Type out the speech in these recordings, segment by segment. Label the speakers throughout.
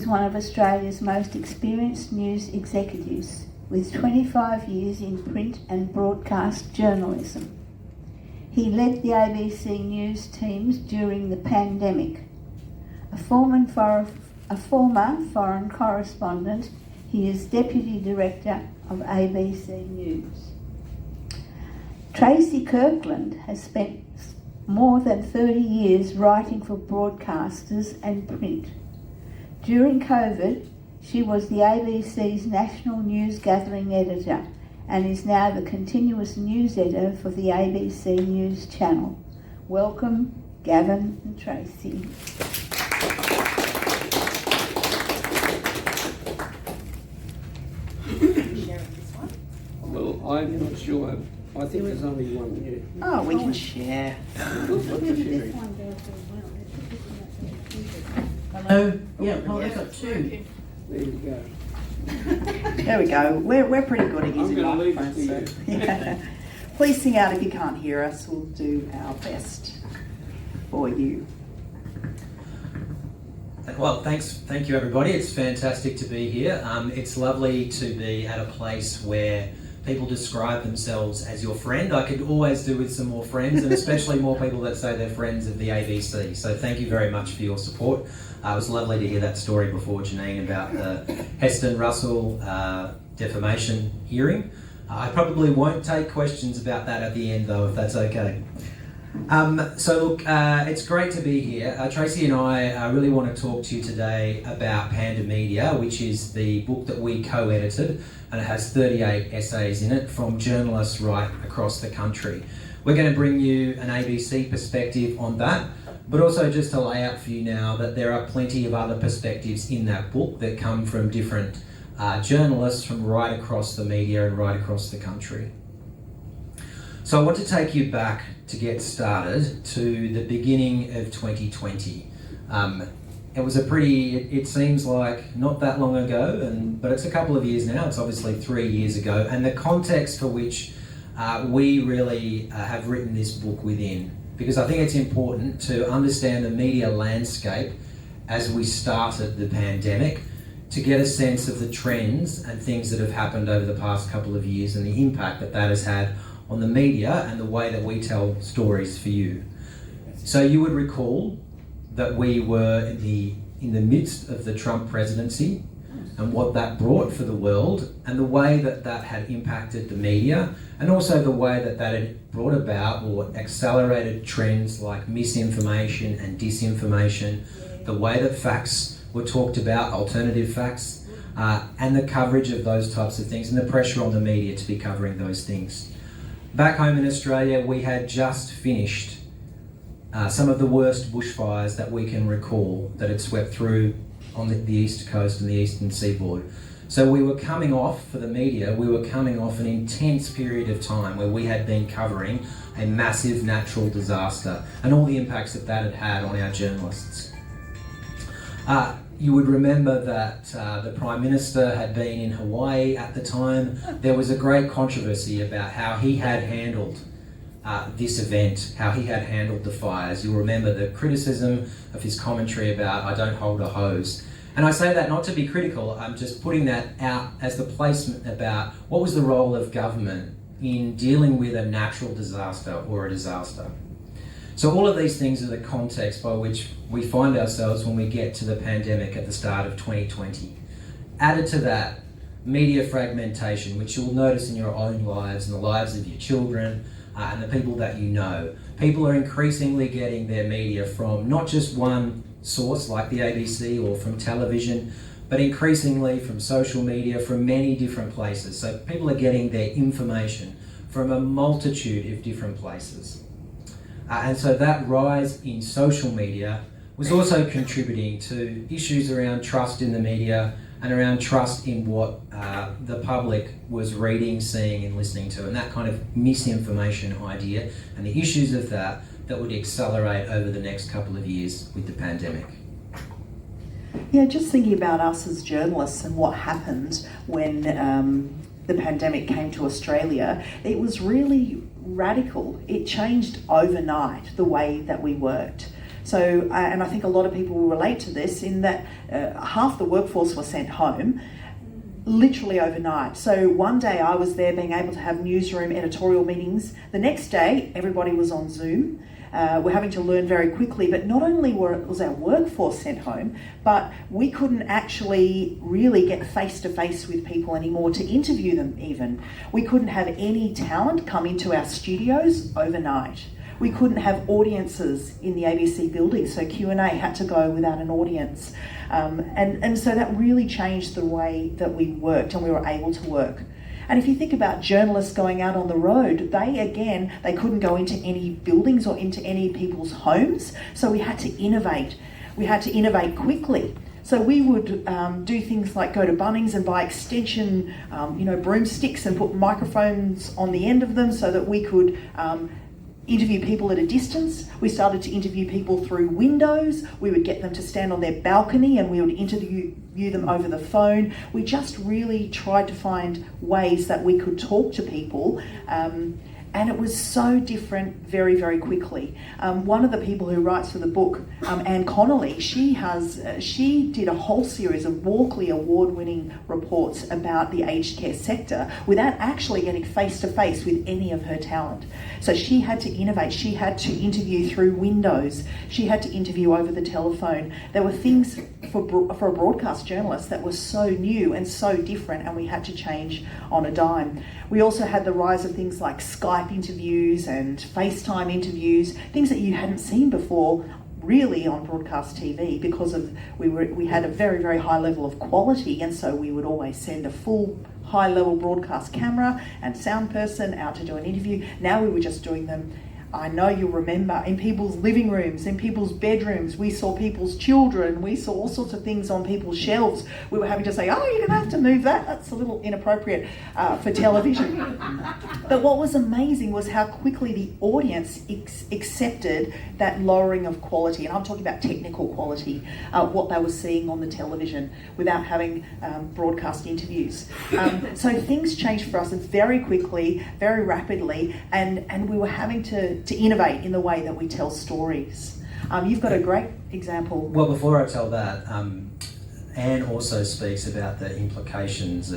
Speaker 1: one of Australia's most experienced news executives, with 25 years in print and broadcast journalism. He led the ABC News teams during the pandemic. A former foreign correspondent, he is Deputy Director of ABC News. Tracey Kirkland has spent more than 30 years writing for broadcasters and print. During COVID, she was the ABC's National News Gathering Editor and is now the continuous news editor for the ABC News channel. Welcome, Gavin and Tracey.
Speaker 2: Well, I'm not sure. I think there's only one here.
Speaker 3: Oh, we can share. Hello? Yeah, well, I've got two.
Speaker 2: There you go.
Speaker 3: There we go. We're pretty good at
Speaker 2: I'm
Speaker 3: using
Speaker 2: going to leave it
Speaker 3: microphones.
Speaker 2: to you.
Speaker 3: Yeah. Please sing out if you can't hear us. We'll do our best for you.
Speaker 4: Well, thank you everybody. It's fantastic to be here. It's lovely to be at a place where people describe themselves as your friend. I could always do with some more friends, and especially more people that say they're friends of the ABC. So thank you very much for your support. It was lovely to hear that story before, Janine, about the Heston Russell defamation hearing. I probably won't take questions about that at the end though, if that's okay. So look, it's great to be here. Tracey and I really want to talk to you today about Pandemedia, which is the book that we co-edited, and it has 38 essays in it from journalists right across the country. We're going to bring you an ABC perspective on that, but also just to lay out for you now that there are plenty of other perspectives in that book that come from different journalists from right across the media and right across the country. So I want to take you back to get started to the beginning of 2020. It was it seems like not that long ago, but it's a couple of years now. It's obviously 3 years ago, and the context for which we really have written this book within, because I think it's important to understand the media landscape as we started the pandemic, to get a sense of the trends and things that have happened over the past couple of years and the impact that that has had on the media and the way that we tell stories for you. So you would recall that we were in the midst of the Trump presidency and what that brought for the world, and the way that that had impacted the media, and also the way that that had brought about or accelerated trends like misinformation and disinformation, the way that facts were talked about, alternative facts, and the coverage of those types of things, and the pressure on the media to be covering those things. Back home in Australia, we had just finished some of the worst bushfires that we can recall that had swept through on the east coast and the eastern seaboard. So we were coming off, for the media, we were coming off an intense period of time where we had been covering a massive natural disaster and all the impacts that that had had on our journalists. You would remember that the Prime Minister had been in Hawaii at the time. There was a great controversy about how he had handled this event, how he had handled the fires. You'll remember the criticism of his commentary about, "I don't hold a hose." And I say that not to be critical, I'm just putting that out as the placement about what was the role of government in dealing with a natural disaster or a disaster. So all of these things are the context by which we find ourselves when we get to the pandemic at the start of 2020. Added to that, media fragmentation, which you'll notice in your own lives and the lives of your children and the people that you know. People are increasingly getting their media from not just one source like the ABC or from television, but increasingly from social media, from many different places. So people are getting their information from a multitude of different places. And so that rise in social media was also contributing to issues around trust in the media and around trust in what the public was reading, seeing and listening to, and that kind of misinformation idea and the issues of that would accelerate over the next couple of years with the pandemic.
Speaker 3: Yeah, just thinking about us as journalists and what happened when the pandemic came to Australia, it was really radical. It changed overnight the way that we worked. So, and I think a lot of people will relate to this in that half the workforce was sent home literally overnight. So one day I was there being able to have newsroom editorial meetings. The next day, everybody was on Zoom. We're having to learn very quickly, but not only was our workforce sent home, but we couldn't actually really get face-to-face with people anymore to interview them even. We couldn't have any talent come into our studios overnight. We couldn't have audiences in the ABC building, so Q&A had to go without an audience. And so that really changed the way that we worked and we were able to work. And if you think about journalists going out on the road, they couldn't go into any buildings or into any people's homes, so we had to innovate. We had to innovate quickly. So we would do things like go to Bunnings and buy extension, broomsticks and put microphones on the end of them so that we could interview people at a distance. We started to interview people through windows. We would get them to stand on their balcony and we would interview them over the phone. We just really tried to find ways that we could talk to people. And it was so different very, very quickly. One of the people who writes for the book, Anne Connolly, she did a whole series of Walkley award-winning reports about the aged care sector without actually getting face-to-face with any of her talent. So she had to innovate. She had to interview through windows. She had to interview over the telephone. There were things for a broadcast journalist that were so new and so different, and we had to change on a dime. We also had the rise of things like Skype interviews and FaceTime interviews, things that you hadn't seen before really on broadcast TV because we had a very, very high level of quality, and so we would always send a full high level broadcast camera and sound person out to do an interview. Now we were just doing them, I know you'll remember, in people's living rooms, in people's bedrooms. We saw people's children. We saw all sorts of things on people's shelves. We were having to say, oh, you're going to have to move that. That's a little inappropriate for television. But what was amazing was how quickly the audience accepted that lowering of quality. And I'm talking about technical quality, what they were seeing on the television without having broadcast interviews. So things changed for us very quickly, very rapidly, and we were having to innovate in the way that we tell stories. You've got a great example.
Speaker 4: Well, before I tell that, Anne also speaks about the implications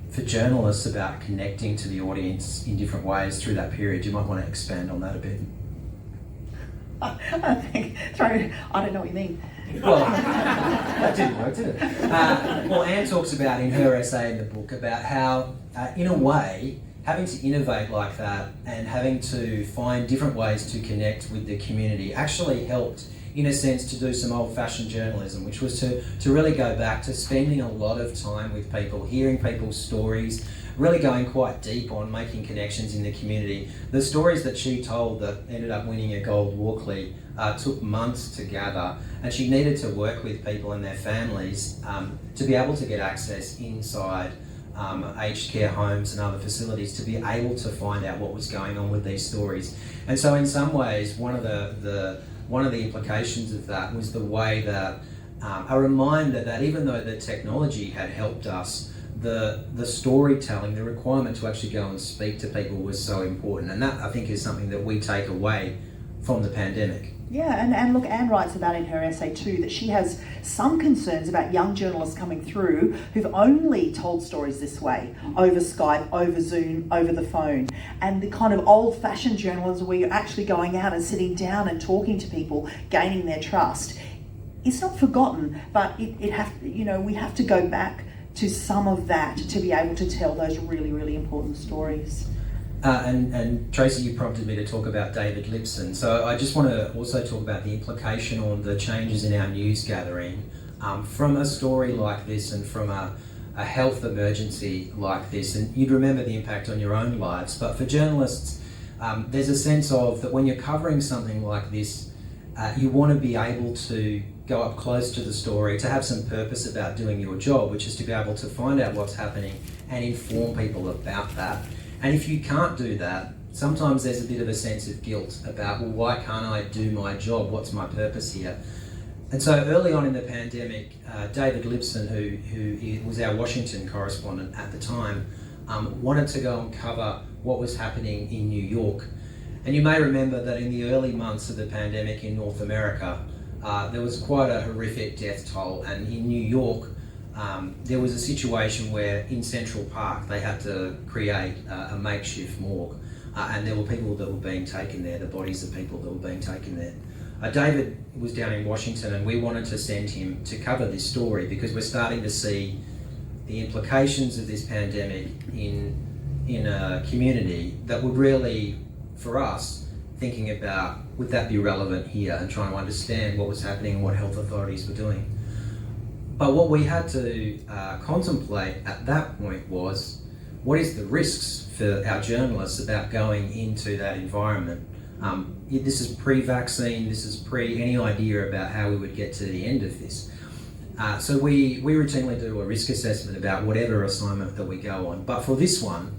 Speaker 4: for journalists about connecting to the audience in different ways through that period. You might want to expand on that a bit.
Speaker 3: I don't know what you mean.
Speaker 4: Well, that didn't work, did it? Well, Anne talks about in her essay in the book about how, in a way, having to innovate like that and having to find different ways to connect with the community actually helped, in a sense, to do some old-fashioned journalism, which was to really go back to spending a lot of time with people, hearing people's stories, really going quite deep on making connections in the community. The stories that she told that ended up winning a gold Walkley took months to gather, and she needed to work with people and their families to be able to get access inside aged care homes and other facilities to be able to find out what was going on with these stories. And so in some ways, one of the implications of that was the way that a reminder that even though the technology had helped us, the storytelling, the requirement to actually go and speak to people was so important. And that, I think, is something that we take away from the pandemic.
Speaker 3: Yeah, and look, Anne writes about in her essay too that she has some concerns about young journalists coming through who've only told stories this way, over Skype, over Zoom, over the phone, and the kind of old-fashioned journalism where you're actually going out and sitting down and talking to people, gaining their trust. It's not forgotten, but we have to go back to some of that to be able to tell those really, really important stories.
Speaker 4: And Tracey, you prompted me to talk about David Lipson. So I just want to also talk about the implication on the changes in our news gathering from a story like this and from a health emergency like this. And you'd remember the impact on your own lives. But for journalists, there's a sense of that when you're covering something like this, you want to be able to go up close to the story, to have some purpose about doing your job, which is to be able to find out what's happening and inform people about that. And if you can't do that, sometimes there's a bit of a sense of guilt about, well, why can't I do my job? What's my purpose here? And so early on in the pandemic, David Lipson, who was our Washington correspondent at the time, wanted to go and cover what was happening in New York. And you may remember that in the early months of the pandemic in North America, there was quite a horrific death toll, and in New York, there was a situation where in Central Park they had to create a makeshift morgue, and there were people that were being taken there, the bodies of people that were being taken there. David was down in Washington, and we wanted to send him to cover this story because we're starting to see the implications of this pandemic in a community that would really, for us, thinking about would that be relevant here and trying to understand what was happening and what health authorities were doing. But what we had to contemplate at that point was, what is the risks for our journalists about going into that environment? This is pre-vaccine, this is pre any idea about how we would get to the end of this. So we routinely do a risk assessment about whatever assignment that we go on. But for this one,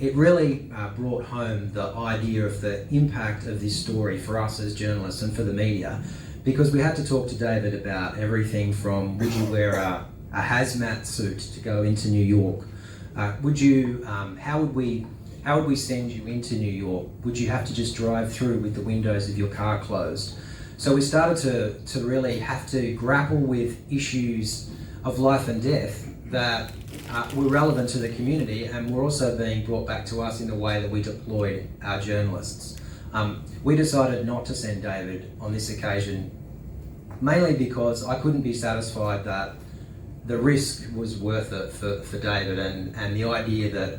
Speaker 4: it really brought home the idea of the impact of this story for us as journalists and for the media, because we had to talk to David about everything from, would you wear a hazmat suit to go into New York? How would we send you into New York? Would you have to just drive through with the windows of your car closed? So we started to really have to grapple with issues of life and death that were relevant to the community and were also being brought back to us in the way that we deployed our journalists. We decided not to send David on this occasion, mainly because I couldn't be satisfied that the risk was worth it for David, and the idea that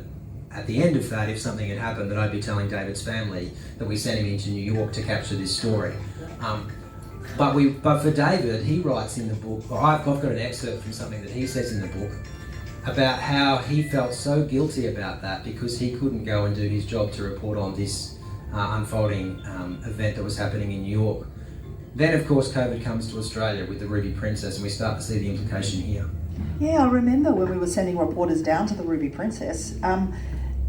Speaker 4: at the end of that, if something had happened, that I'd be telling David's family that we sent him into New York to capture this story. But for David, he writes in the book, or I've got an excerpt from something that he says in the book about how he felt so guilty about that because he couldn't go and do his job to report on this unfolding event that was happening in New York. Then, of course, COVID comes to Australia with the Ruby Princess, and we start to see the implication here.
Speaker 3: Yeah, I remember when we were sending reporters down to the Ruby Princess,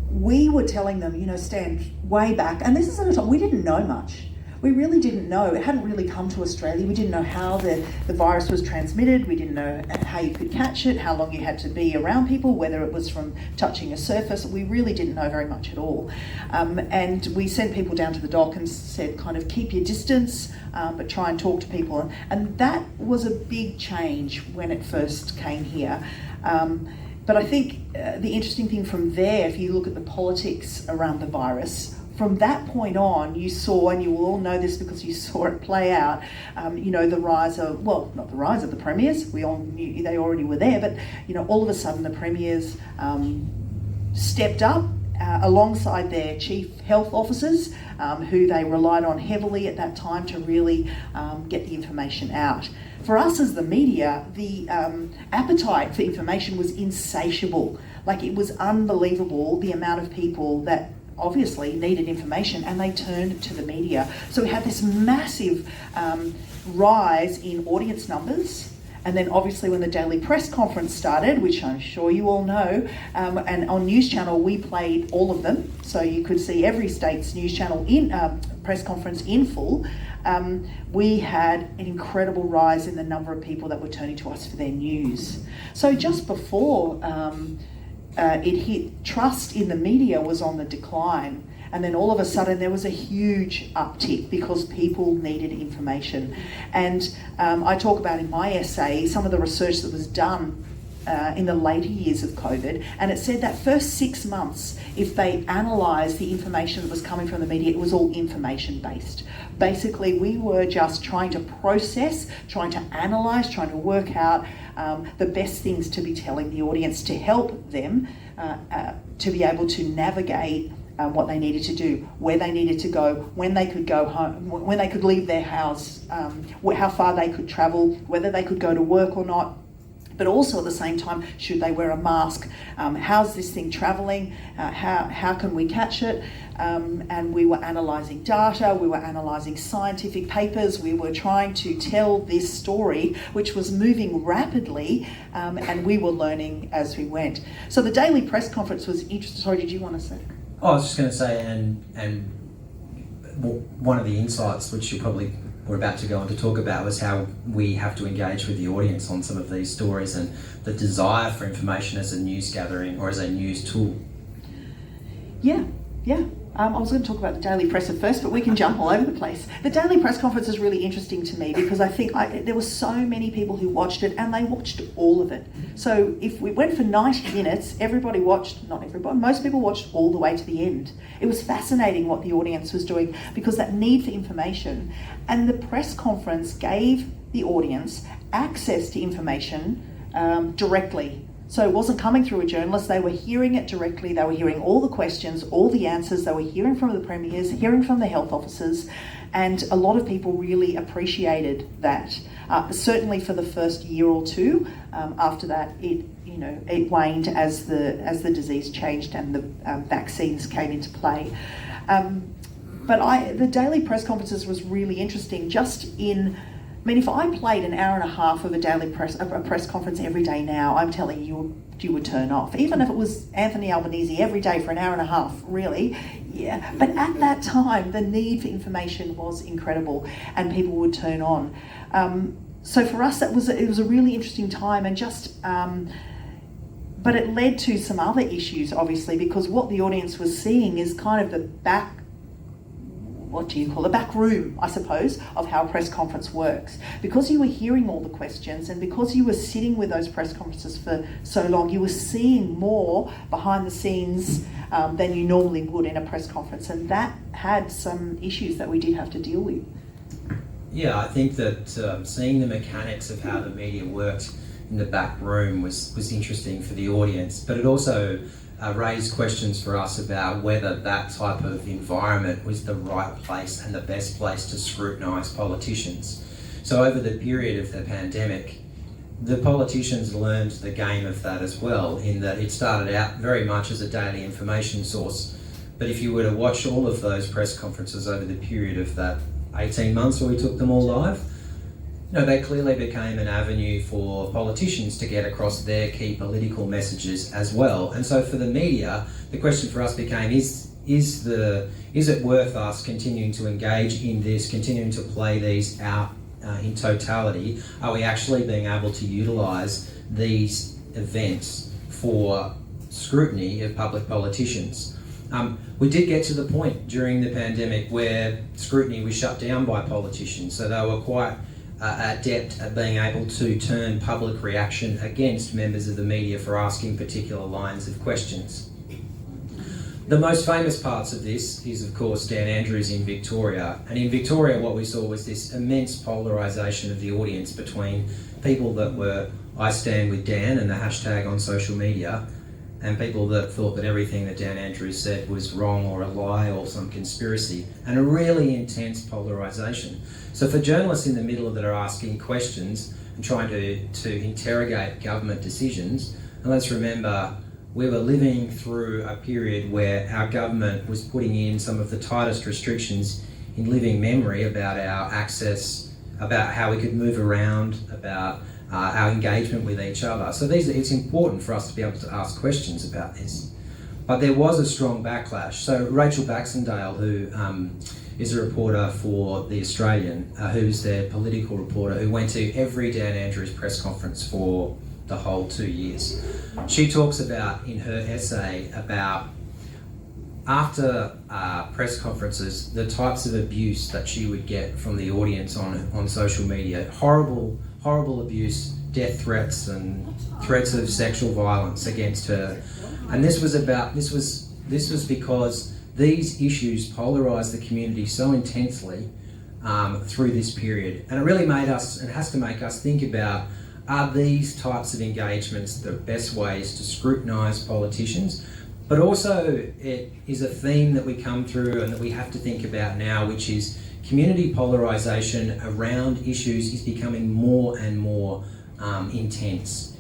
Speaker 3: we were telling them, stand way back. And this is at a time we didn't know much. We really didn't know. It hadn't really come to Australia. We didn't know how the virus was transmitted. We didn't know how you could catch it, how long you had to be around people, whether it was from touching a surface. We really didn't know very much at all. And we sent people down to the dock and said, kind of keep your distance, but try and talk to people. And that was a big change when it first came here. But I think the interesting thing from there, if you look at the politics around the virus, from that point on, you saw, and you will all know this because you saw it play out, the rise of, well, not the rise of the premiers, we all knew they already were there, but, all of a sudden the premiers stepped up alongside their chief health officers, who they relied on heavily at that time to really get the information out. For us as the media, the appetite for information was insatiable. Like, it was unbelievable the amount of people that obviously needed information, and they turned to the media. So we had this massive rise in audience numbers. And then obviously when the daily press conference started, which I'm sure you all know, and on News Channel we played all of them, so you could see every state's News Channel in press conference in full. We had an incredible rise in the number of people that were turning to us for their news. So just before it hit, trust in the media was on the decline. And then all of a sudden there was a huge uptick because people needed information. And I talk about in my essay some of the research that was done in the later years of COVID, and it said that first 6 months, if they analysed the information that was coming from the media, it was all information based. Basically, we were just trying to process, trying to analyse, trying to work out the best things to be telling the audience to help them to be able to navigate what they needed to do, where they needed to go, when they could go home, when they could leave their house, how far they could travel, whether they could go to work or not. But also at the same time, should they wear a mask? How's this thing travelling? How can we catch it? And we were analysing data, we were analysing scientific papers, we were trying to tell this story, which was moving rapidly, and we were learning as we went. So the daily press conference was interesting. Sorry, did you want to say?
Speaker 4: Oh, I was just going to say, and one of the insights which you probably were about to go on to talk about was how we have to engage with the audience on some of these stories and the desire for information as a news gathering or as a news tool.
Speaker 3: Yeah. I was going to talk about the Daily Press at first, but we can jump all over the place. The Daily Press Conference is really interesting to me because I think there were so many people who watched it, and they watched all of it. So if we went for 90 minutes, everybody watched, not everybody, most people watched all the way to the end. It was fascinating what the audience was doing because that need for information, and the press conference gave the audience access to information directly. So it wasn't coming through a journalist, they were hearing it directly, they were hearing all the questions, all the answers, they were hearing from the premiers, hearing from the health officers, and a lot of people really appreciated that. Certainly for the first year or two. After that, it waned as the disease changed and the vaccines came into play. But the daily press conferences was really interesting. If I played an hour and a half of a press conference every day now, I'm telling you, you would turn off. Even if it was Anthony Albanese every day for an hour and a half, really, yeah. But at that time, the need for information was incredible, and people would turn on. So for us, it was a really interesting time, and but it led to some other issues, obviously, because what the audience was seeing is kind of the back room, I suppose, of how a press conference works. Because you were hearing all the questions and because you were sitting with those press conferences for so long, you were seeing more behind the scenes than you normally would in a press conference, and that had some issues that we did have to deal with.
Speaker 4: Yeah, I think that seeing the mechanics of how the media worked in the back room was interesting for the audience, but it also raised questions for us about whether that type of environment was the right place and the best place to scrutinise politicians. So over the period of the pandemic, the politicians learned the game of that as well, in that it started out very much as a daily information source. But if you were to watch all of those press conferences over the period of that 18 months where we took them all live, they clearly became an avenue for politicians to get across their key political messages as well. And so for the media, the question for us became, is it worth us continuing to engage in this, continuing to play these out in totality? Are we actually being able to utilise these events for scrutiny of public politicians? We did get to the point during the pandemic where scrutiny was shut down by politicians, so they were quite adept at being able to turn public reaction against members of the media for asking particular lines of questions. The most famous parts of this is, of course, Dan Andrews in Victoria. And in Victoria, what we saw was this immense polarisation of the audience between people that were "I stand with Dan" and the hashtag on social media, and people that thought that everything that Dan Andrews said was wrong or a lie or some conspiracy, and a really intense polarisation. So for journalists in the middle that are asking questions and trying to interrogate government decisions, and let's remember, we were living through a period where our government was putting in some of the tightest restrictions in living memory about our access, about how we could move around, about our engagement with each other. So it's important for us to be able to ask questions about this. But there was a strong backlash. So Rachel Baxendale, who is a reporter for The Australian, who's their political reporter, who went to every Dan Andrews press conference for the whole 2 years. She talks about, in her essay, about after press conferences, the types of abuse that she would get from the audience on social media. Horrible abuse, death threats and threats of sexual violence against her. And this was because these issues polarised the community so intensely through this period. And it really made us, and has to make us, think about, are these types of engagements the best ways to scrutinise politicians? But also it is a theme that we come through and that we have to think about now, which is community polarisation around issues is becoming more and more intense.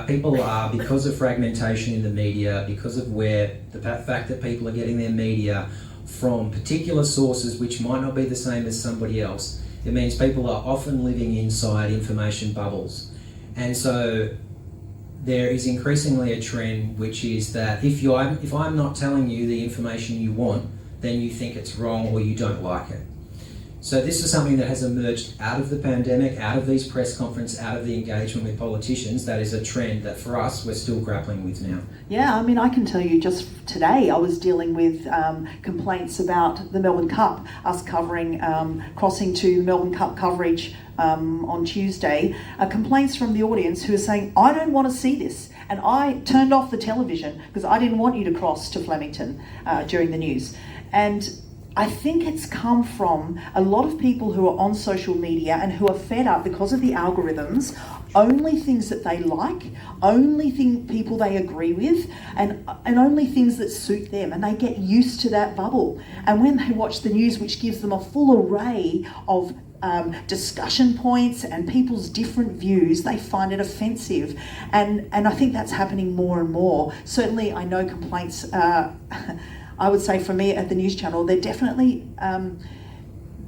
Speaker 4: People are, because of fragmentation in the media, because of the fact that people are getting their media from particular sources which might not be the same as somebody else, it means people are often living inside information bubbles. And so there is increasingly a trend which is that if I'm not telling you the information you want, then you think it's wrong or you don't like it. So this is something that has emerged out of the pandemic, out of these press conferences, out of the engagement with politicians. That is a trend that for us, we're still grappling with now.
Speaker 3: Yeah, I mean, I can tell you just today I was dealing with complaints about the Melbourne Cup, us covering, crossing to Melbourne Cup coverage on Tuesday, complaints from the audience who are saying, I don't want to see this. And I turned off the television because I didn't want you to cross to Flemington during the news. And I think it's come from a lot of people who are on social media and who are fed up because of the algorithms, only things that they like, only people they agree with, and only things that suit them, and they get used to that bubble. And when they watch the news, which gives them a full array of discussion points and people's different views, they find it offensive. And I think that's happening more and more. Certainly I know complaints, I would say for me at the news channel, they're definitely,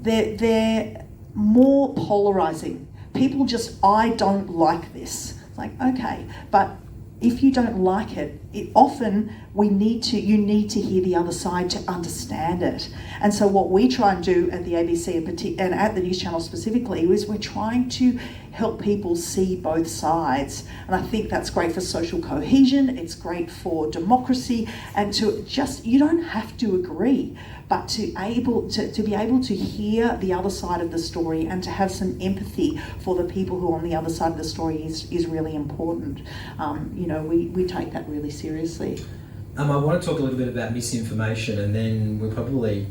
Speaker 3: they're more polarising. People just, I don't like this. It's like, okay, but if you don't like it, often you need to hear the other side to understand it. And so what we try and do at the ABC and at the news channel specifically is we're trying to help people see both sides. And I think that's great for social cohesion, it's great for democracy, and to just, you don't have to agree, but to be able to hear the other side of the story and to have some empathy for the people who are on the other side of the story is really important. We take that really seriously.
Speaker 4: I want to talk a little bit about misinformation, and then we'll probably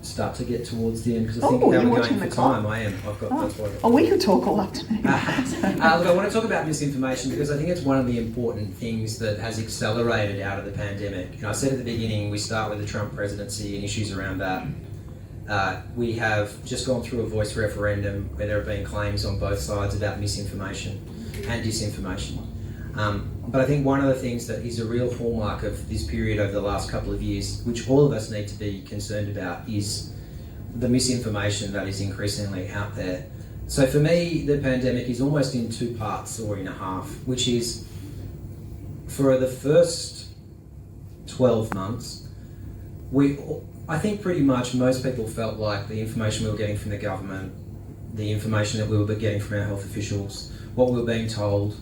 Speaker 4: start to get towards the end because I think how we're going for time. I am. That's why.
Speaker 3: We could talk all afternoon.
Speaker 4: Look, I want to talk about misinformation because I think it's one of the important things that has accelerated out of the pandemic. I said at the beginning, we start with the Trump presidency and issues around that. We have just gone through a voice referendum where there have been claims on both sides about misinformation and disinformation. But I think one of the things that is a real hallmark of this period over the last couple of years, which all of us need to be concerned about, is the misinformation that is increasingly out there. So for me, the pandemic is almost in two parts or in a half, which is for the first 12 months, I think pretty much most people felt like the information we were getting from the government, the information that we were getting from our health officials, what we were being told,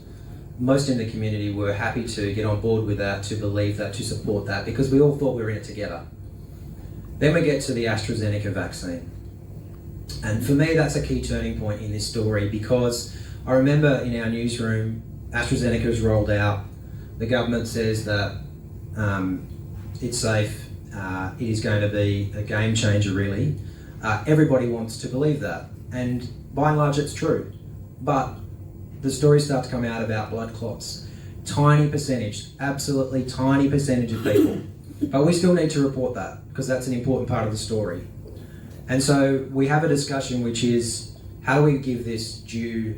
Speaker 4: most in the community were happy to get on board with that, to believe that, to support that, because we all thought we were in it together. Then we get to the AstraZeneca vaccine. And for me, that's a key turning point in this story, because I remember in our newsroom, AstraZeneca is rolled out. The government says that it's safe. It is going to be a game changer, really. Everybody wants to believe that. And by and large, it's true. But the stories start to come out about blood clots. Tiny percentage, absolutely tiny percentage of people. But we still need to report that because that's an important part of the story. And so we have a discussion which is, how do we give this due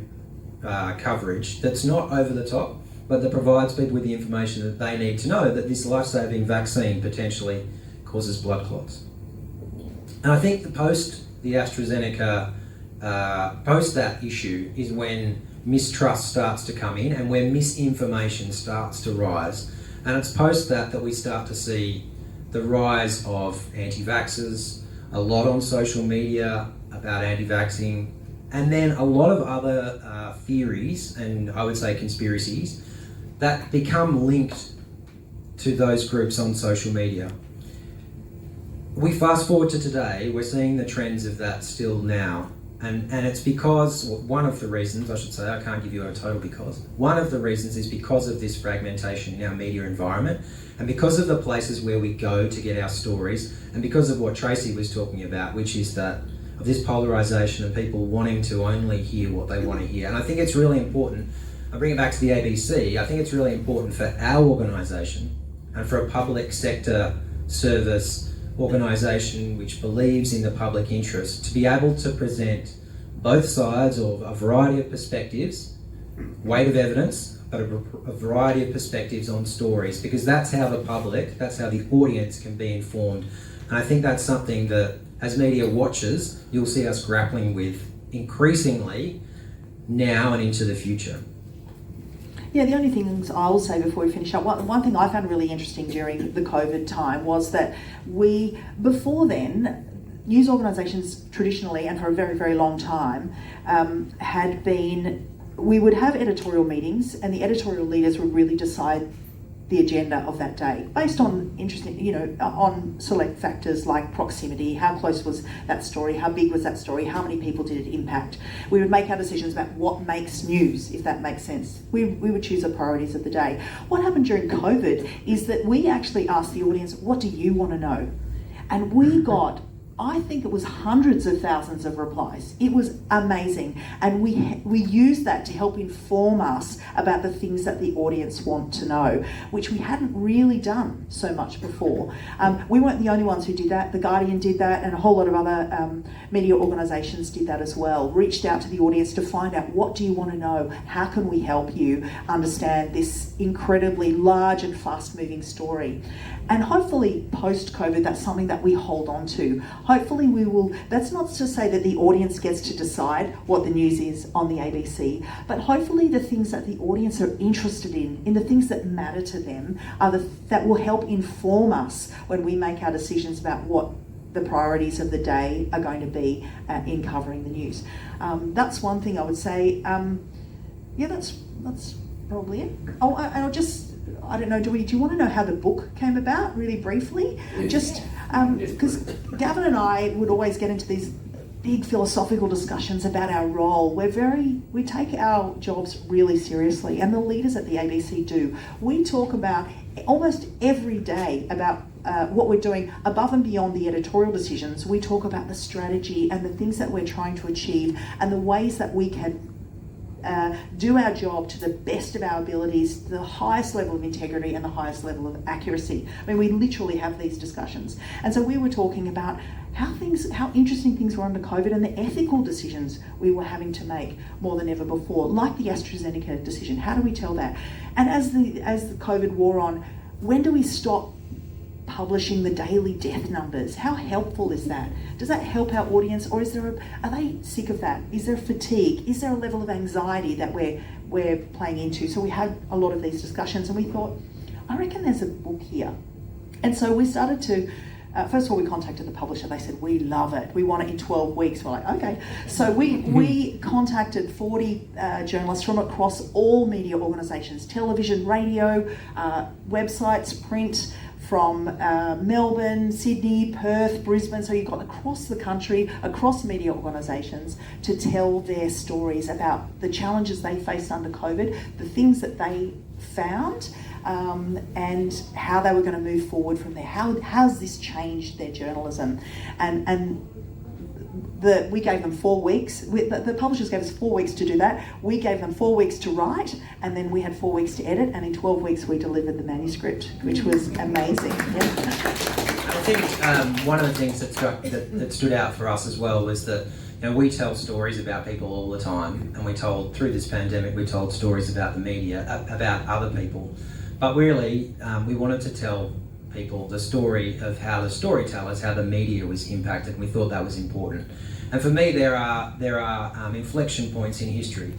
Speaker 4: coverage that's not over the top, but that provides people with the information that they need to know that this life-saving vaccine potentially causes blood clots. And I think post the AstraZeneca, post that issue is when mistrust starts to come in and where misinformation starts to rise. And it's post that we start to see the rise of anti-vaxxers, a lot on social media about anti-vaxxing, and then a lot of other theories and I would say conspiracies that become linked to those groups on social media. We fast forward to today, we're seeing the trends of that still now. And it's because, one of the reasons, I should say, I can't give you a total because, one of the reasons is because of this fragmentation in our media environment and because of the places where we go to get our stories and because of what Tracey was talking about, which is that of this polarisation of people wanting to only hear what they want to hear. And I think it's really important, I bring it back to the ABC, I think it's really important for our organisation and for a public sector service organisation which believes in the public interest to be able to present both sides or a variety of perspectives, weight of evidence, but a variety of perspectives on stories, because that's how the public, that's how the audience can be informed. And I think that's something that as media watchers, you'll see us grappling with increasingly now and into the future.
Speaker 3: Yeah, the only things I'll say before we finish up, one thing I found really interesting during the COVID time was that before then, news organisations traditionally, and for a very, very long time, had been, we would have editorial meetings and the editorial leaders would really decide the agenda of that day based on on select factors like proximity, how close was that story, how big was that story, how many people did it impact. We would make our decisions about what makes news, if that makes sense. We would choose the priorities of the day. What happened during COVID is that we actually asked the audience, what do you want to know? And we got, I think it was hundreds of thousands of replies. It was amazing. And we used that to help inform us about the things that the audience want to know, which we hadn't really done so much before. We weren't the only ones who did that. The Guardian did that, and a whole lot of other media organisations did that as well. Reached out to the audience to find out, what do you want to know? How can we help you understand this incredibly large and fast-moving story? And hopefully post-COVID, that's something that we hold on to. Hopefully we will, that's not to say that the audience gets to decide what the news is on the ABC, but hopefully the things that the audience are interested in the things that matter to them, that will help inform us when we make our decisions about what the priorities of the day are going to be in covering the news. That's one thing I would say. That's probably it. Oh, and I don't know, do you want to know how the book came about, really briefly? Just because Gavin and I would always get into these big philosophical discussions about our role. We take our jobs really seriously, and the leaders at the ABC do. We talk about almost every day about what we're doing above and beyond the editorial decisions. We talk about the strategy and the things that we're trying to achieve and the ways that we can do our job to the best of our abilities, to the highest level of integrity and the highest level of accuracy. I mean, we literally have these discussions. And so we were talking about how interesting things were under COVID and the ethical decisions we were having to make more than ever before, like the AstraZeneca decision. How do we tell that? And as the COVID wore on, when do we stop publishing the daily death numbers? How helpful is that? Does that help our audience, or are they sick of that? Is there fatigue? Is there a level of anxiety that we're playing into? So we had a lot of these discussions, and we thought, I reckon there's a book here. And so we started to, first of all, we contacted the publisher. They said, we love it. We want it in 12 weeks. We're like, okay. So we contacted 40 journalists from across all media organisations, television, radio, websites, print, from Melbourne, Sydney, Perth, Brisbane, so you've got across the country, across media organisations, to tell their stories about the challenges they faced under COVID, the things that they found, and how they were going to move forward from there. How's this changed their journalism? We gave them 4 weeks. The publishers gave us 4 weeks to do that. We gave them 4 weeks to write, and then we had 4 weeks to edit, and in 12 weeks we delivered the manuscript, which was amazing. Yeah.
Speaker 4: I think one of the things that stood out for us as well was that we tell stories about people all the time, and through this pandemic we told stories about the media, about other people, but really we wanted to tell people the story of how the storytellers, how the media was impacted, and we thought that was important. And for me, there are inflection points in history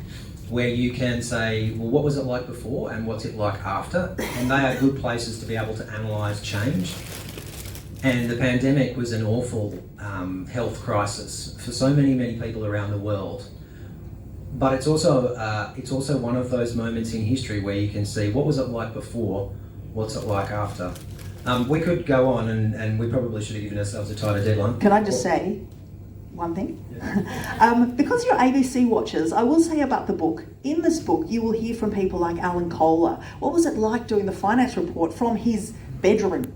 Speaker 4: where you can say, well, what was it like before and what's it like after? And they are good places to be able to analyse change. And the pandemic was an awful health crisis for so many people around the world. But it's also one of those moments in history where you can see, what was it like before, what's it like after? We could go on, and we probably should have given ourselves a tighter deadline.
Speaker 3: Can I just say one thing? Yeah. Because you're ABC watchers, I will say about the book. In this book, you will hear from people like Alan Kohler. What was it like doing the finance report from his bedroom?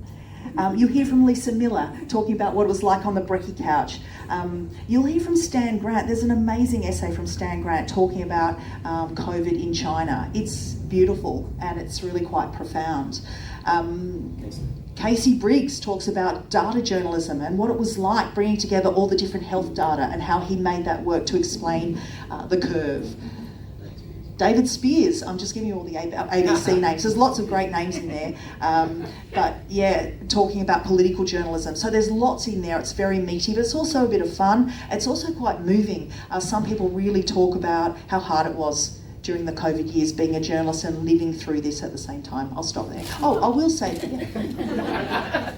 Speaker 3: You'll hear from Lisa Miller talking about what it was like on the brekkie couch. You'll hear from Stan Grant. There's an amazing essay from Stan Grant talking about COVID in China. It's beautiful and it's really quite profound. Casey Briggs talks about data journalism and what it was like bringing together all the different health data and how he made that work to explain the curve. David Spears, I'm just giving you all the ABC names. There's lots of great names in there. But yeah, talking about political journalism. So there's lots in there. It's very meaty, but it's also a bit of fun. It's also quite moving. Some people really talk about how hard it was during the COVID years being a journalist and living through this at the same time. I'll stop there. Oh, I will say that. Yeah.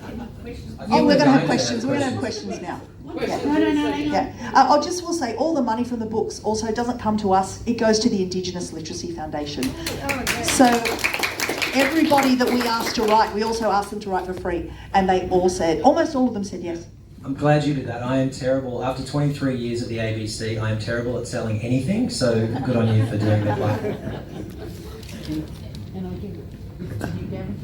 Speaker 3: Oh, we're going to have questions. We're going to have questions now.
Speaker 2: Questions?
Speaker 1: No, hang on.
Speaker 3: Yeah, I just will say all the money from the books also doesn't come to us, it goes to the Indigenous Literacy Foundation. So everybody that we asked to write, we also asked them to write for free, and they all said, almost all of them said yes.
Speaker 4: I'm glad you did that. I am terrible. After 23 years at the ABC, I am terrible at selling anything, so good on you for doing that one.
Speaker 5: And I'll give it to you, Gavin,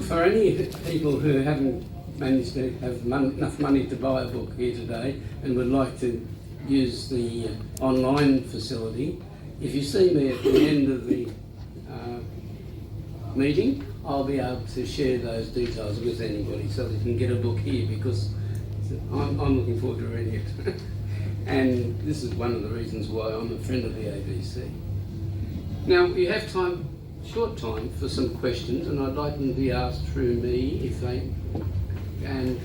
Speaker 2: For any people who haven't managed to have enough money to buy a book here today and would like to use the online facility, if you see me at the end of the meeting, I'll be able to share those details with anybody so they can get a book here, because I'm looking forward to reading it. And this is one of the reasons why I'm a friend of the ABC. Now, we have time, short time, for some questions, and I'd like them to be asked through me if they, and